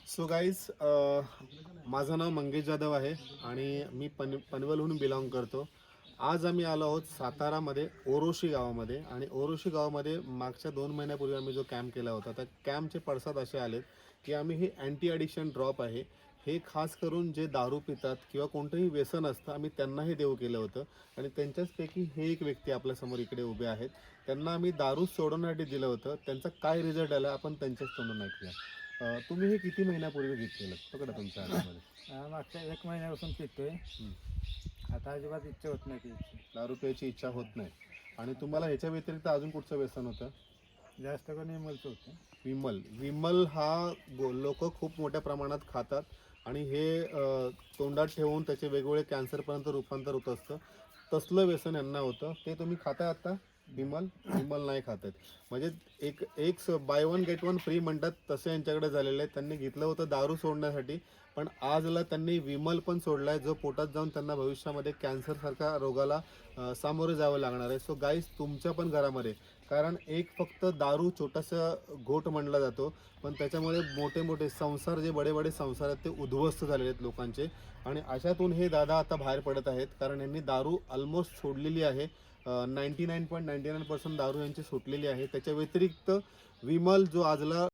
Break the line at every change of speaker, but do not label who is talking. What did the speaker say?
So guys, माझं नाव मंगेश जाधव आहे आणि मी पनवेलहून बिलॉंग करतो. आज आम्ही आलो आहोत सातारामध्ये ओरोशी गावामध्ये. आणि ओरोशी गावामध्ये मागच्या 2 महिन्यापूर्वी आम्ही जो कॅम्प केला होता, त्या कॅम्पचे पडसाद असे आलेत की आम्ही हे अँटी ॲडिक्शन ड्रॉप आहे, हे खास करून जे दारू पितात किंवा कोणतंही व्यसन असतं, आम्ही त्यांनाही देऊ केलं होतं. आणि त्यांच्याचपैकी हे एक व्यक्ती आपल्यासमोर इकडे उभे आहेत. त्यांना आम्ही दारू सोडवण्यासाठी दिलं होतं. त्यांचा काय रिझल्ट आला आपण त्यांच्याच तोंडून ऐकूया. तुम्ही हे किती महिन्यापूर्वी घेतलेलं पकडा तुमच्या हातामध्ये?
मागच्या 1 महिन्यापासून पितोय. आता अजिबात इच्छा होत नाही प्यायची.
दारू प्यायची इच्छा होत नाही. आणि तुम्हाला ह्याच्या व्यतिरिक्त अजून कुठचं व्यसन होतं?
जास्त करून विमलचं होतं.
विमल हा लोक खूप मोठ्या प्रमाणात खातात आणि हे तोंडात ठेवून त्याचे वेगवेगळे कॅन्सरपर्यंत रूपांतर होत असतं. तसलं व्यसन यांना होतं. ते तुम्ही खाताय आता? विमल नाही खात आहेत. म्हणजे एक एक by one get one free म्हणतात तसं यांच्याकडे झालेलं आहे. त्यांनी घेतलं होतं दारू सोडण्यासाठी, पण आजला त्यांनी विमल पण सोडलाय, जो पोटात जाऊन त्यांना भविष्यामध्ये कॅन्सरसारख्या रोगाला सामोरे जावं लागणार आहे. सो गाईज, तुमच्या पण घरामध्ये, कारण एक फक्त दारू छोटासा घोट म्हणला जातो, पण त्याच्यामुळे मोठे मोठे संसार, जे बडे बडे संसार आहेत, ते उद्ध्वस्त झालेले आहेत लोकांचे. आणि अशातून हे दादा आता बाहेर पडत आहेत, कारण यांनी दारू ऑलमोस्ट सोडलेली आहे. 99.99% दारू यांची सुटलेली आहे. त्याच्या व्यतिरिक्त विमल, जो आजला